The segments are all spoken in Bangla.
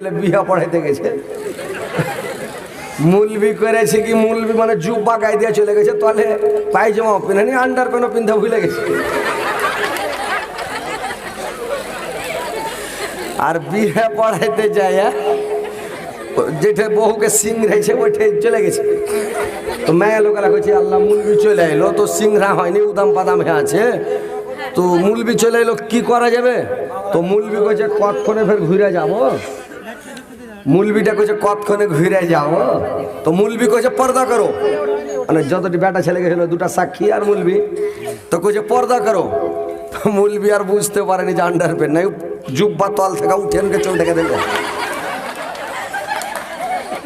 বিয়া পড়াইতে গেছে, মুলবি করেছে কি মুলবি মানে জুব্বা গায়ে দিয়ে চলে গেছে, তাহলে পায়জামা পিনেনি, আন্ডার প্যান্টও পিনতে ভুলে গেছে। আর বিয়ে পড়াইতে যায় যেটা বহুকে সিংড়াইছে ওইটাই চলে গেছে। তো মেয়ে লোকেরা কইছে আল্লাহ মুলবি চলে এলো, তো সিংড়া হয়নি, উদাম পাদাম হয়ে আছে, তো মুলবি চলে এলো কি করা যাবে? তো মুলবি কইছে কতক্ষণে ফের ঘুরে যাবো। মুলবিটা কইছে কতক্ষণে ঘুরে যাবো। তো মুলবি কইছে পর্দা করো, মানে যতটি বেটা ছেলে গেছিল দুটা সাক্ষী আর মুলবি, তো কইছে পর্দা করো। মুলবি আর বুঝতে পারেনি যে আন্ডার প্যান্ট নাই, জুব্বা তল থেকে উঠে আনকে চোখ ঢেকে দিল,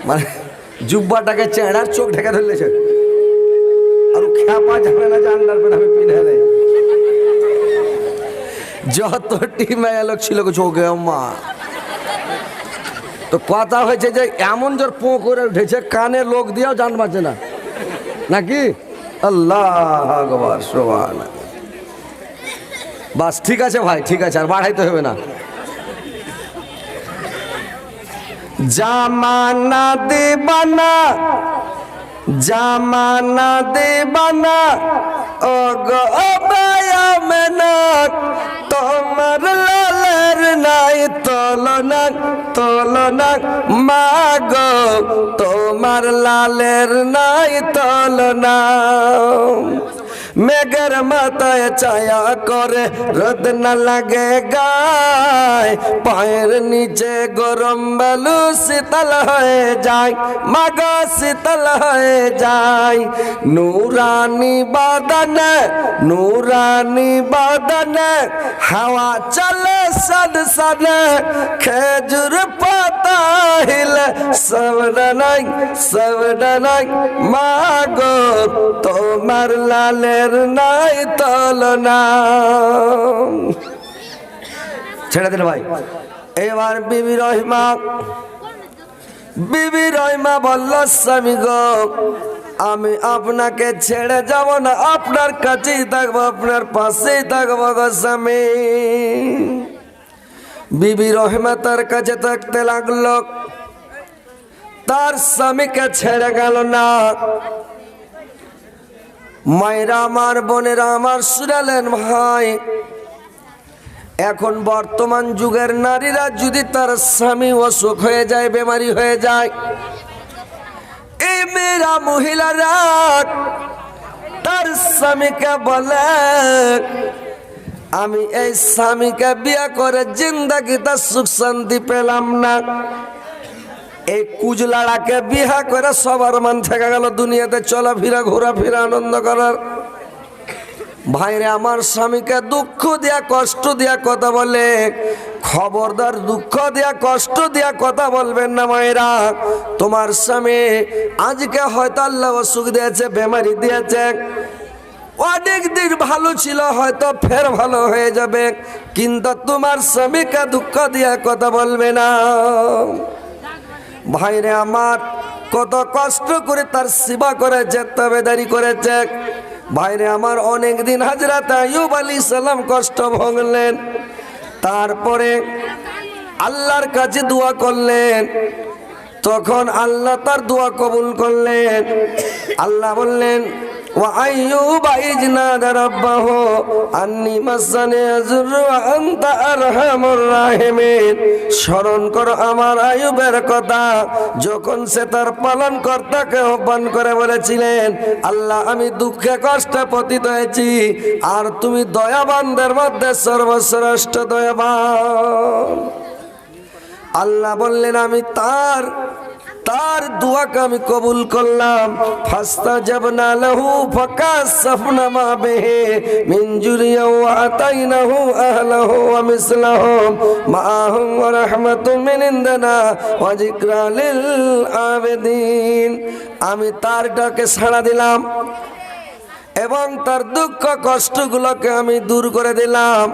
মানে জুব্বাটাকে চেঁড়ার চোখ ঢেকে ধরলেছে। আর খ্যাপা জানে না যে আন্ডার প্যান্ট আমি পিনে নেই। যতটি মেয়ে লোক ছিল চোখে মা। তো কথা হয়েছে যে এমন জোর পো করে উঠেছে কানে লোক দিয়েও জান বাঁচে না নাকি। আল্লাহ আকবার সুবহানাল্লাহ। বাস ঠিক আছে ভাই, ঠিক আছে, আর বাড়াইতে হবে না। জামানা দেবানা, জামানা দেবানা ও গো বায়ামেনাত, তোমার লালের নাই তুলনা, তুলনা মাগো তোমার লালের নাই তুলনা। মেঘের মাথায় ছায়া করে রোদ না লাগে গায়, পায়ের নিচে গরম বালু শীতল হয়ে যায়, মাগো শীতল হয়ে যায়। নুরানি বাদনে, নুরানি বাদনে হাওয়া চলে সদ সদে, খেজুর পাতা হিলে সবডানাই সবডানাই, মাগো তোমার লালের নাই তুলনা। ছেড়ে দিল ভাই। এবার বিবি রহিমা, বিবি রহিমা বলল স্বামী গো আমি আপনাকে ছেড়ে যাব না, আপনার কাছেই থাকবো, আপনার পাশেই থাকবো গো স্বামী। বিবি রহিমা তার কাছে থাকতে লাগলো, তার স্বামীকে ছেড়ে গেল না। মায়েরা আমার, বোনেরা আমার, শুনালেন ভাই, এখন বর্তমান যুগের নারীরা যদি তার স্বামী অসুখ হয়ে যায়, বেমারি হয়ে যায়, এই মেয়েরা মহিলারা তার স্বামীকে বলে আমি এই স্বামীকে বিয়ে করে জিন্দাগিতে সুখ শান্তি পেলাম না। এই কুজলাড়াকে বিহা করে সবার মান থেকে গেল দুনিয়াতে চলাফেরা ঘোরাফেরা আনন্দ করার। ভাইরে আমার, স্বামীকে দুঃখ দিয়া কষ্ট দিয়া কথা বলে, খবরদার দুঃখ দিয়া কষ্ট দিয়া কথা বলবেন না মায়েরা। তোমার স্বামী আজকে হয়তো আল্লাহ অসুখ দিয়েছে, বেমারি দিয়েছে, অনেক দিন ভালো ছিল, হয়তো ফের ভালো হয়ে যাবে, কিন্তু তোমার স্বামীকে দুঃখ দিয়া কথা বলবে না। ভাইরে আমার, কত কষ্ট করে তার সেবা করেছে, তাবেদারি করেছে। ভাইরে আমার, অনেক দিন হযরত আইয়ুব আলাইহিস সালাম কষ্ট ভোগলেন, তারপরে আল্লাহর কাছে দোয়া করলেন, তখন আল্লাহ তার দোয়া কবুল করলেন। আল্লাহ বললেন ওয়া আইয়ুবা ইয নাদা রাব্বাহু আন্নী মাসানি আযরু ওয়া আনতা আরহামুর রাহিমিন। স্মরণ করো আমার আইয়ুবের কথা, যখন সে তার পালনকর্তাকে আহ্বান করে বলেছিলেন আল্লাহ আমি দুঃখে কষ্টে পতিত হয়েছি, আর তুমি দয়াবানদের মধ্যে সর্বশ্রেষ্ঠ দয়াবান। আল্লাহ বললেন আমি তার দোয়াকে আমি কবুল করলাম। ফাস্তাজাবনা লাহু ফাকাশাফনা মা বিহি মিন জুরিয়া ওয়া আতাইনাহু আহলাহু ওয়া মিসলাহুম মাআহুম ওয়া রাহমাতুম মিন ইনদিনা ওয়া যিকরা লিল আবিদিন। আমি তার ডাকে সাড়া দিলাম এবং তার দুঃখ কষ্টগুলোকে আমি দূর করে দিলাম,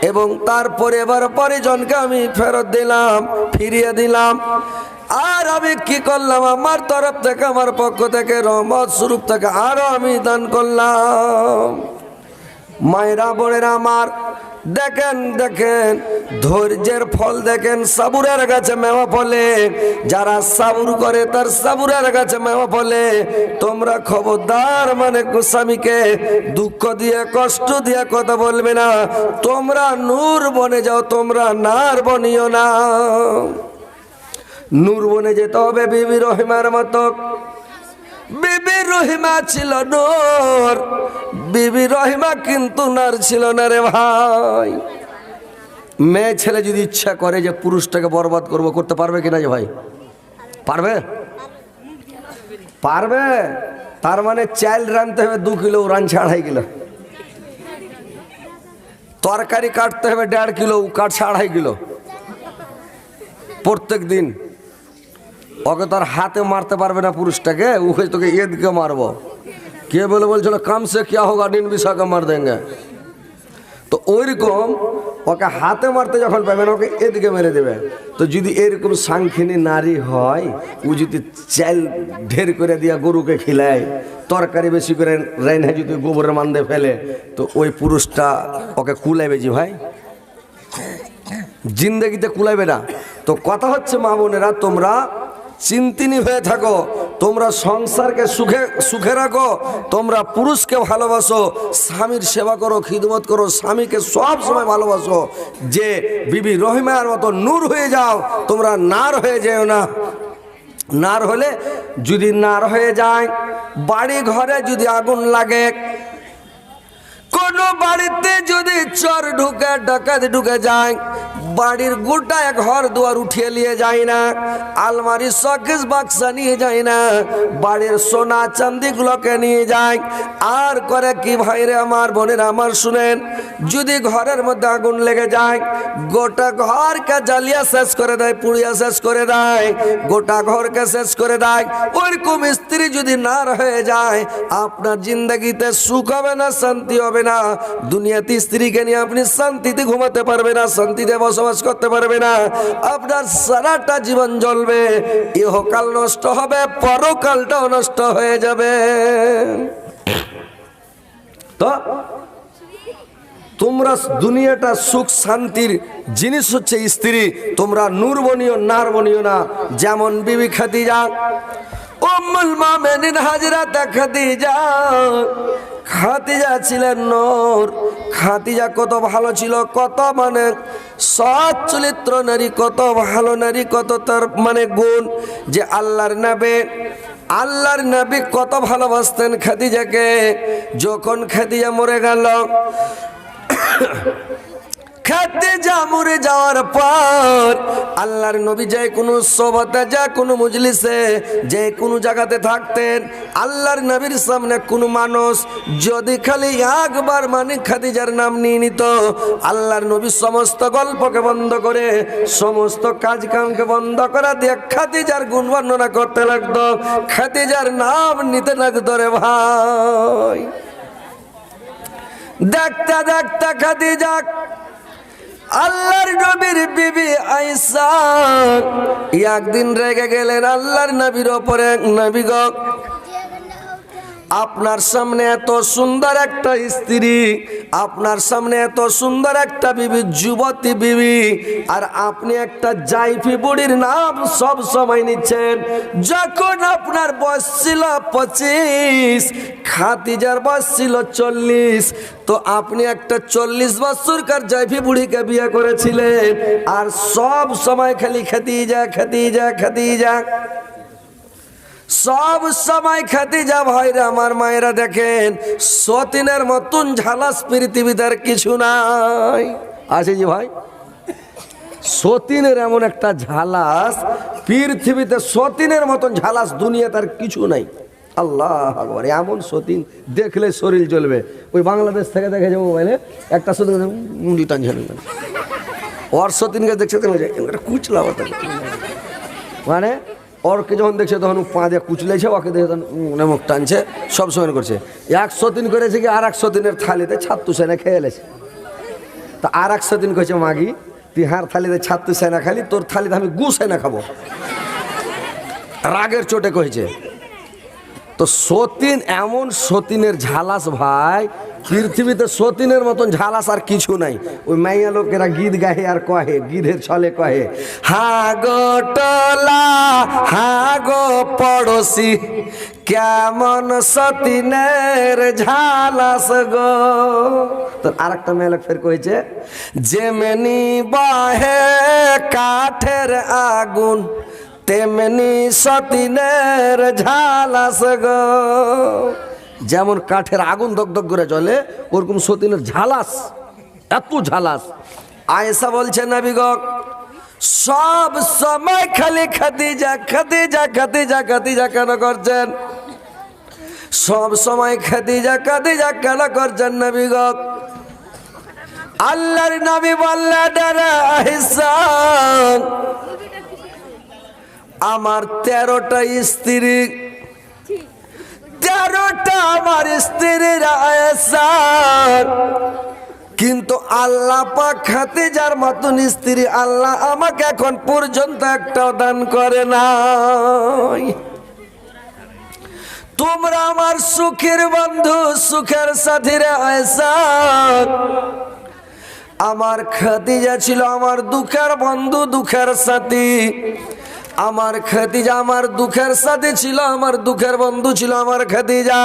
এবং তার পরিবার পরিজনকে আমি ফেরত দিলাম, ফিরিয়ে দিলাম। আর আমি কি করলাম, আমার তরফ থেকে, আমার পক্ষ থেকে, রহমত স্বরূপ থেকে আরো আমি দান করলাম। মায়েরা বোনেরা আমার, দেখেন দেখেন ধৈর্যের ফল দেখেন, সাবুরের গাছে মেওয়া ফলে, যারা সাবুর করে তার সাবুরের গাছে মেওয়া ফলে। তোমরা খবরদার মানে স্বামীকে দুঃখ দিয়ে কষ্ট দিয়ে কথা বলবে না, তোমরা নূর বনে যাও, তোমরা নার বনিও না। নূর বনে যেতে হবে বিবি রহিমার মতো। বিবি রহিমা ছিল নূর, বিবি রহিমা কিন্তু নার ছিল না রে ভাই। মেয়ে ছেলে যদি ইচ্ছা করে যে পুরুষটাকে বরবাদ করবো, করতে পারবে কিনা যে ভাই? পারবে? পারবে। তার মানে চাল রাঁধতে হবে 2 কিলো, রাঁধছে 2.5 কিলো। তরকারি কাটতে হবে 1.5 কিলো, কাটছে 2.5 কিলো প্রত্যেক দিন। ওকে তার হাতে মারতে পারবে না পুরুষটাকে, ওকে তোকে এদিকে মারবো। কে বলে বলছিল কাম সে क्या होगा নিন বিশাকে মার দেंगे। তো ওইরকম ওকে হাতে মারতে যখন পাবেন ওকে এদিকে মেরে দেবে। তো যদি এরকম সাংখিনী নারী হয়, ও যদি চাল ঢের করে দিয়া গরুকে খিলায়, তরকারি বেশি করে রাইনে যদি গোবরের মান্দে ফেলে, তো ওই পুরুষটা ওকে কুলাইবে জি ভাই? জিন্দগিতে কুলাইবে না। তো কথা হচ্ছে মা বোনেরা, তোমরা চিন্তিনী হয়ে থাকো, তোমরা সংসারকে সুখে সুখে রাখো, তোমরা পুরুষকে ভালোবাসো, স্বামীর সেবা করো, খিদমত করো, স্বামীকে সব সময় ভালোবাসো। যে বিবি রহিমার মতো নূর হয়ে যাও, তোমরা নার হয়ে যেও না। নার হলে যদি নার হয়ে যায়, বাড়ি ঘরে যদি আগুন লাগে, কোন বাড়িতে যদি চোর ঢুকে ডাকাত ঢুকে যায়, বাড়ির গোটা ঘর দুয়ার উঠিয়ে নিয়ে যায় না, আলমারি শোকেস বাক্সা নিয়ে যায় না, বাড়ির সোনা চাঁদি গুলোকে নিয়ে যায়। আর করে কি ভাইরে আমার বোনের আমার শুনেন, যদি ঘরের মধ্যে আগুন লেগে যায়, গোটা ঘরকে জ্বালিয়ে শেষ করে দেয়, পুড়িয়ে শেষ করে দেয়, গোটা ঘরকে শেষ করে দেয়। ওইরকম স্ত্রী যদি না হয়ে যায়, আপনার জিন্দগিতে সুখ হবে না, শান্তি হবে না। দুনিয়াতে স্ত্রীকে নিয়ে আপনি শান্তিতে ঘুমাতে পারবে না, শান্তিতে বসবাস করতে পারবে না। আপনার সারাটা জীবন জ্বলবে, ইহকাল নষ্ট হবে, পরকালটাও নষ্ট হয়ে যাবে। তো তোমরা দুনিয়াটা সুখ শান্তির জিনিস হচ্ছে স্ত্রী, তোমরা নূর বনিও নার বনিও না। যেমন বিবি খাদিজা, উম্মুল মুমিনিন হযরত খাদিজা, খাদিজা ছিলেন নূর। খাদিজা কত ভালো ছিল, কত মানে সৎ চরিত্র নারী, কত ভালো নারী, কত তার মানে গুণ, যে আল্লাহর নবী কত ভালোবাসতেন খাদিজাকে। যখন খাদিজা মরে গেল, খাদিজা মরে যাওয়ার পর আল্লাহর নবী যে কোনো সভাতে, যে কোনো মজলিসে, যে কোনো জায়গাতে থাকতেন, আল্লাহর নবীর সামনে কোনো মানুষ যদি খালি একবার মানে খাদিজার নাম নিয়ে নিত, আল্লাহর নবী সমস্ত গল্পকে বন্ধ করে, সমস্ত কাজ কামকে বন্ধ করে দিয়ে খাদিজার গুণ বর্ণনা করতে লাগতো, খাদিজার নাম নিতে লাগতো রে ভাই। দেখতে দেখতে খাদিজা আল্লাহর নবীর বিবি আয়েশা একদিন রেগে গেলেন আল্লাহর নবীর ওপরে। নবী গো, আপনার সামনে এত সুন্দর একটা স্ত্রী, আপনার সামনে এত সুন্দর একটা বিবি, যুবতী বিবি, আর আপনি একটা জাইফি বুড়ির নাম সব সময় নিচ্ছেন। যখন আপনার বয়স ছিল 25, খাদিজার বয়স ছিল 40, তো আপনি একটা 40 বছরকার জাইফি বুড়িকে বিয়ে করেছিলেন, আর সব সময় খালি খাদিজা খাদিজা খাদিজা, সব সময় খাদিজা। ভাইরা আমার মায়েরা দেখেন, সতীনের মতন ঝালাস পৃথিবীতে আর কিছু নাই। আছে জি ভাই, সতীনের এমন একটা ঝালাস পৃথিবীতে, সতীনের মতন ঝালাস দুনিয়াতে আর কিছু নাই। আল্লাহ আকবার, এমন সতীন দেখলে শরীর জ্বলবে। ওই বাংলাদেশ থেকে দেখে যাবো মোবাইলে একটা সতীন মুন্ডি টানছে, ওর সতীনকে দেখছে কুচলা, মানে ওরকে যখন দেখছে তখন পা দিয়ে কুচলেছে, ওকে দেখে তখন মুখ টানছে, সব সময় করছে। 100 দিন করেছে কি, আর 100 দিনের থালিতে ছাত্তু সেনা খেয়ে এলেছে। তা আর 100 দিন করেছে, মাগি তুই হার থালিতে ছাত্তু সেনা খালি, তোর থালিতে আমি গু সেনা খাবো, রাগের চোটে কয়েছে। তো সতীন এমন সতীনের ঝালাস ভাই, পৃথিবীতে সতীনের মতন ঝালাস আর কিছু নাই। ওই মাইয়া লোকেরা গীত গাহে আর কহে, গীতের ছলে কহে, হা গো টলা হা গো পড়োশি কেমন সতীনের ঝালাস গো। তো আর একটা মেয়ে লোক ফের কয়েছে, যেমনি বাহে কাঠের আগুন তেমনি সতীনের ঝালাস গো। যেমন কাঠের আগুন দগদগ করে জ্বলে, ওরকম সতীনের ঝালাস, এত ঝালাস। আয়েশা বলছে নবী গো সব সময় খালি খাদিজা খাদিজা খাদিজা খাদিজা কেন করছেন? সব সময় খাদিজা খাদিজা কেন করছেন নবী গো? আল্লাহর নবী বললেন আয়েশা আমার 13টা স্ত্রী, 13টা আমার স্ত্রীর আয়েশা, কিন্তু আল্লাহ পাক খাদিজার মতন স্ত্রী আল্লাহ আমাকে এখন পর্যন্ত একটাও দান করে নাই। তোমরা আমার সুখের বন্ধু, সুখের সাথীরা আয়েশা। আমার খাদিজা ছিল আমার দুঃখের বন্ধু, দুঃখের সাথী। আমার খাদিজা আমার দুঃখের সাথী ছিল, আমার দুঃখের বন্ধু ছিল আমার খাদিজা।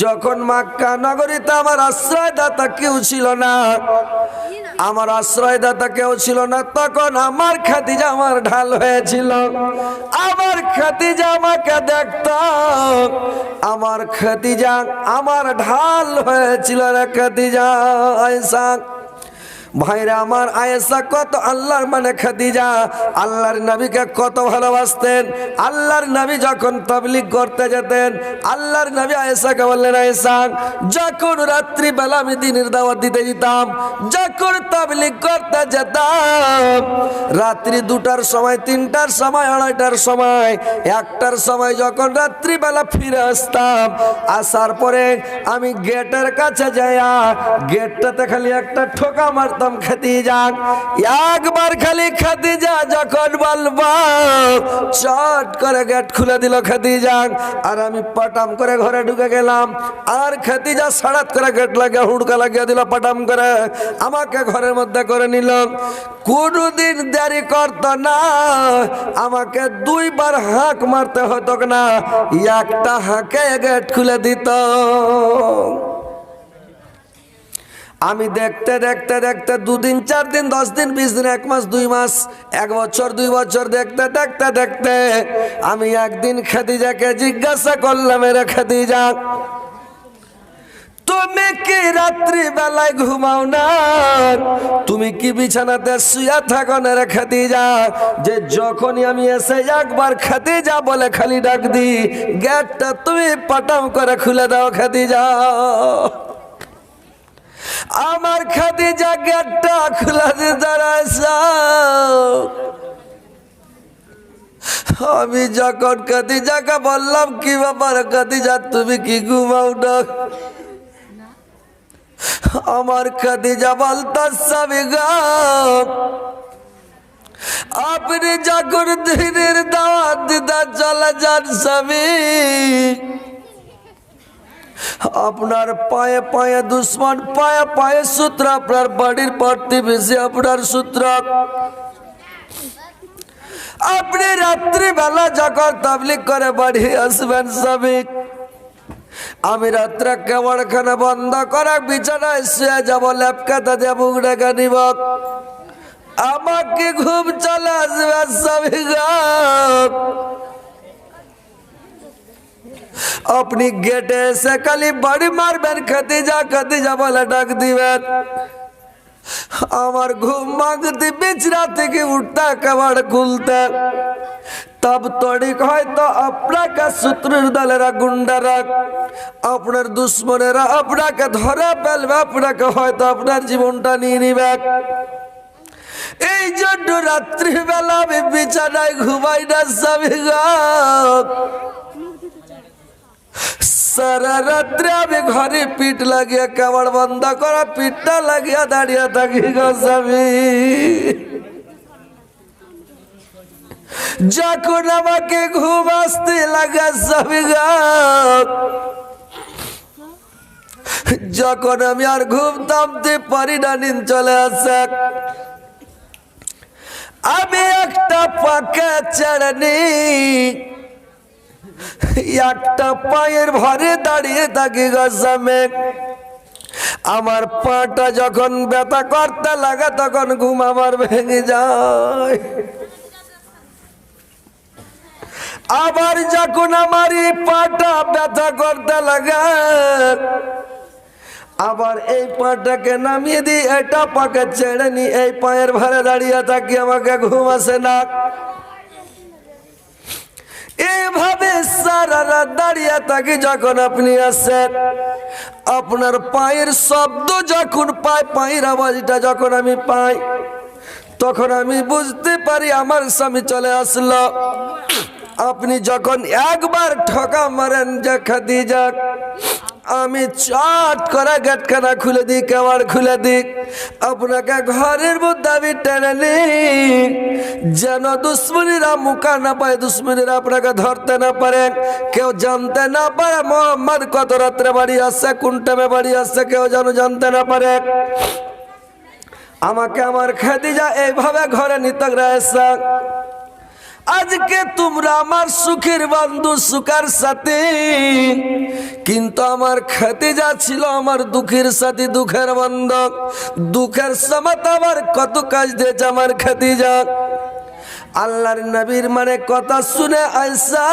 যখন মক্কা নগরীতে আমার আশ্রয়দাতা কেউ ছিল না, আমার আশ্রয়দাতা কেউ ছিল না, তখন আমার খাদিজা আমার ঢাল হয়েছিল। আমার খাদিজা আমাকে দেখত, আমার খাদিজা আমার ঢাল হয়েছিল রে খাদিজা আয়েশা। ভাইরা আমার আয়েশা কত আল্লাহর মানে খাদিজা আল্লাহর নবীকে কত ভালোবাসতেন। আল্লাহর নবী যখন তাবলীগ করতে যেতেন, আল্লাহর নবী আয়েশাকে বললেন, আয়েশা যখন রাত্রি বেলা আমি দ্বীনের দাওয়াত দিতে যেতাম, যখন তাবলীগ করতে যেতাম, রাত্রি 2টার সময়, 3টার সময়, 2:30টার সময়, 1টার সময় যখন রাত্রি বেলা ফিরে আসতাম, আসার পরে আমি গেটের কাছে যাইয়া গেটটাতে খালি একটা ঠোকা মারতাম খাদিজা। একবার খালি খাদিজা যখন বলবো চট করে গেট খুলে দিল খাদিজা, আর আমি পটাম করে ঘরে ঢুকে গেলাম। আর খাদিজা সাড়াত করে গেট লাগিয়ে হুড়কা লাগিয়ে দিল, পটাম করে আমাকে ঘরের মধ্যে করে নিল। কোনদিন দেরি করত না, আমাকে 2বার হাঁক মারতে হতো না, একটা হাঁকে গেট খুলে দিত। আমি দেখতে দেখতে দেখতে 2 দিন 4 দিন 10 দিন 20 দিন 1 মাস 2 মাস 1 বছর 2 বছর দেখতে দেখতে দেখতে আমি একদিন খাদিজাকে জিজ্ঞাসা করলাম, রে খাদিজা তুমি কি রাত্রি বেলায় ঘুমাও না? তুমি কি বিছানাতে শুয়ে থাকো না রে খাদিজা? যে যখনই আমি এসে একবার খাদিজা বলে খালি ডাক দি, গেটটা তুমি পটাম করে খুলে দাও খাদিজা। আমার খাদিজা গেটটা খোলা দিয়ে দাঁড়াইছে। আমি যখন খাদিজাকে বললাম কি ব্যাপার খাদিজা তুমি কি ঘুমাও না? আমার খাদিজা বলতাছে গো আপনি যখন দ্বীনের দাওয়াত দিতে চলে যান স্বামী, আপনার পায়ে পায়ে দুশ্মন, পায়ে পায়ে সূত্র, আপনার বাড়ির প্রতিবেশী আপনার সূত্র। আপনি রাত্রিবেলা যখন তাবলীগ করে বাড়ি আসবেন স্বামী, আমি রাত্রে কেমনখানে বন্ধ করে বিছানায় শুয়ে যাব, লেপকাতা দিয়ে মুখ ঢেকে নিব, আমাকে ঘুম চলে আসবে স্বামী গো। আপনি গেটে এসে খালি বাড়ি মারবেন, খাদিজা খাদিজা বলে ডাক দিবেন, আমার ঘুম ভাঙতে বিছনা থেকে উঠতে কেবাড় খুলতে, তব তড়িক হয়তো আপনাকে শত্রুর দলেরা গুন্ডারা, আপনার দুশ্মনেরা আপনাকে ধরে ফেলবে, আপনাকে হয়তো আপনার জীবনটা নিয়ে নিবে। এই জন্য রাত্রিবেলা আমি বিছানায় ঘুমাই না স্বামী গো। সারা রাত্রে আমি ঘরে পিঠ লাগিয়ে কামড় বন্ধ করা পিঠটা লাগিয়ে দাঁড়িয়ে থাকি গো স্বামী। যখন আমাকে ঘুম আসতে লাগে স্বামী গো, যখন আমি আর ঘুম থামতে পারি না, নিন্দ চলে আসে, আমি একটা পাকে ছেড়ে নি, একটা পায়ের ভরে দাঁড়িয়ে থাকি গসামে। আমার পাটা যখন ব্যথা করতে লাগে তখন ঘুম আমার ভেঙে যায়। আবার যখন আমার এই পাটা ব্যথা করতে লাগে, আবার এই পাটাকে নামিয়ে দিই, এটা পাকে ছেড়ে নি, এই পায়ের ভারে দাঁড়িয়ে থাকি, আমাকে ঘুম আসে না। এইভাবে সারা রাত দাঁড়িয়ে থাকি। যখন আপনি আসেন, আপনার পায়ের শব্দ যখন পাই, পায়ের আওয়াজটা যখন আমি পাই, তখন আমি বুঝতে পারি আমার স্বামী চলে আসলো। আপনি যখন একবার ঠকা মারেন যে খাদিজা, আমি চট করে গেটখানা খুলে দিই, কেওয়াড় খুলে দিই, আপনাকে ঘরের মধ্যে আমি টেনে নিই, যেন দুশ্মনীরা মুখা না পায়, দুশ্মনীরা আপনাকে ধরতে না পারে, কেউ জানতে না পারে মোহাম্মদ কত রাত্রে বাড়ি আসছে, কোন টাইমে বাড়ি আসছে, কেউ যেন জানতে না পারে। আমাকে আমার খাদিজা এইভাবে ঘরে নিতে গেছে। আজকে তোমরা আমার সুখের বন্ধু, সুখের সাথী, কিন্তু আমার খাদিজা ছিল আমার দুঃখের সাথী, দুঃখের বন্ধু। দুঃখের সময় আমার কত কাজ দিয়েছে আমার খাদিজা। আল্লাহর নবীর মানে কথা শুনে আয়েশা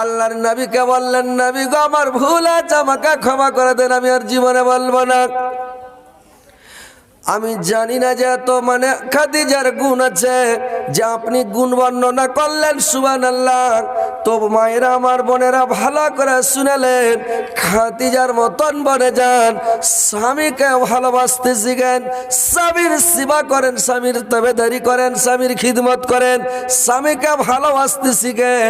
আল্লাহর নবীকে বললেন, নবী গো আমার ভুল আছে, আমাকে ক্ষমা করে দেন, আমি আর জীবনে বলবো না। আমি জানি না যে এত মানে খাদিজার গুণ আছে যে আপনি গুণ বর্ণনা করলেন, সুবহানাল্লাহ। তো মায়েরা, আমার বোনেরা ভালো করে শুনেলেন, খাদিজার মতন বনে যান, স্বামীকে ভালোবাসতে শিখেন, স্বামীর সেবা করেন, স্বামীর তাবেদারি করেন, স্বামীর খিদমত করেন, স্বামীকে ভালোবাসতে শিখেন,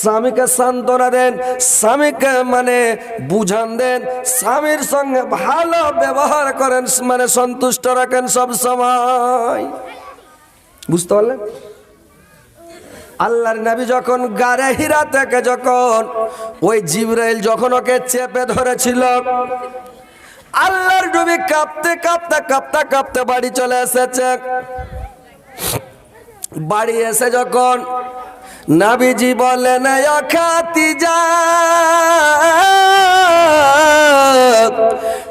স্বামীকে সান্ত্বনা দেন, স্বামীকে মানে বুঝান দেন, স্বামীর সঙ্গে ভালো ব্যবহার করেন, মানে সন্তুষ্ট রাখেন সব সময়। বুঝতে পারলেন? আল্লাহর নবী যখন গারে হীরা থেকে যখন ওই জিবরাইল যখন ওকে চেপে ধরেছিল, আল্লাহর নবী কাঁপতে কাঁপতে কাঁপতে কাঁপতে বাড়ি চলে এসেছে। বাড়ি এসে যখন নবীজি বলেন, ও খাদিজা,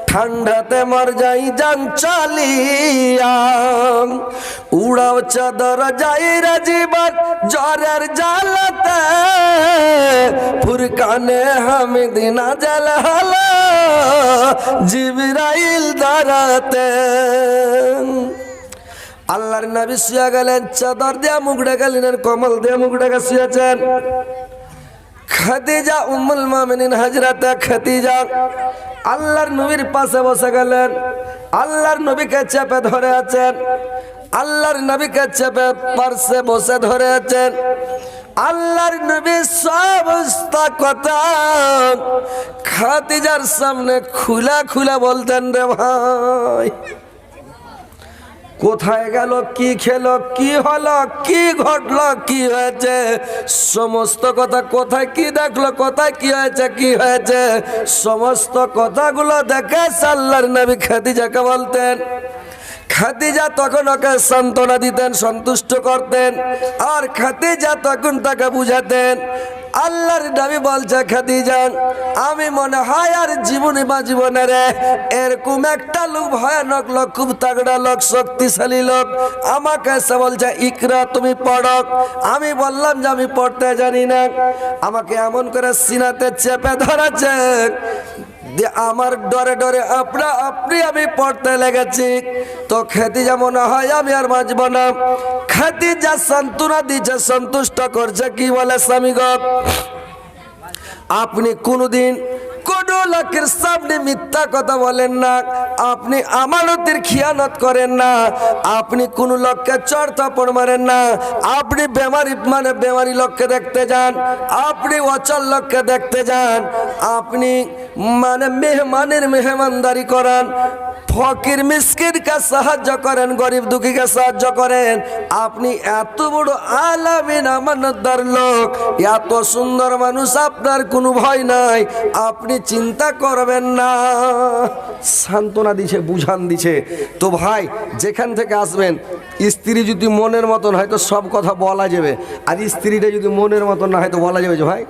ঠান্ডাতে মর যাই জান চালিয়া, উড়াও চাদর যাই রে জীবন জ্বরের জ্বালাতে, ফুরকানে হামিদ নাজেল হলো জিবরাইল দাঁড়াতে। আল্লাহর নবী শুয়ে গেলেন, চাদর দিয়ে মুখ ঢেকেলেন, কমল দিয়ে মুখ ঢেকে শুয়েছেন। খাদিজা উম্মুল মুমিনিন হযরত খাদিজা আল্লাহর নবীর পাশে বসে গেলেন, আল্লাহর নবীকে চেপে ধরে আছেন, আল্লাহর নবীকে চেপে পাশে বসে ধরে আছেন। আল্লাহর নবী সমস্ত কথা খাদিজার সামনে খুলে খুলে বলতেন, রে ভাই কোথায় গেল, কি খেলো, কি হলো, কি ঘটলো, কি হয়েছে, সমস্ত কথা, কোথায় কি দেখলো, কোথায় কি হয়েছে, কি হয়েছে, সমস্ত কথাগুলো দেখে আল্লাহর নবী খাদিজাকে বলতেন। খাদিজা তখন ওকে সান্ত্বনা দিতেন, সন্তুষ্ট করতেন, আর খাদিজা তখন তাকে বুঝাতেন। আল্লাহর নবী বলছে, খাদিজা আমি মনে হয় আর জীবনে বা জীবনে রে এরকম একটা লোক, ভয়ানক লোক, খুব তাগড়া লোক, শক্তিশালী লোক আমাকে এসে বলছে, ইকরা তুমি পড়ো। আমি বললাম যে আমি পড়তে জানি না। আমাকে এমন করে সিনাতে চেপে ধরেছে, আমার ডরে ডরে আপনি আমি পড়তে লেগেছি। তো খাদিজা মনে হয় আমি আর বাঁচব না। খাদিজা সান্ত্বনা দিচ্ছে, সন্তুষ্ট করছে। কি বলে, স্বামী গো আপনি কোনদিন কোন লোকের সামনে মিথ্যা কথা বলেন না, আপনি আমানতের খিয়ানত করেন না, আপনি কোন লোককে চড় থাপ্পড় মারেন না, আপনি বেমারি লোককে দেখতে যান, আপনি অচল লোককে দেখতে যান, আপনি মেহমানের মেহমানদারি করান, ফকির মিসকিনকে সাহায্য করেন, গরিব দুঃখীকে সাহায্য করেন। আপনি এত বড় আলামিন আমানতদার লোক, এত সুন্দর মানুষ, আপনার কোনো ভয় নাই। আপনি চিন্তা চিন্তা করবেন না। সান্ত্বনা দিছে, বুঝান দিছে। তো ভাই যেখান থেকে আসবেন, স্ত্রী যদি মনের মতন হয় তো সব কথা বলা যাবে, আর স্ত্রীটা যদি মনের মতন না হয় তো বলা যাবে যে ভাই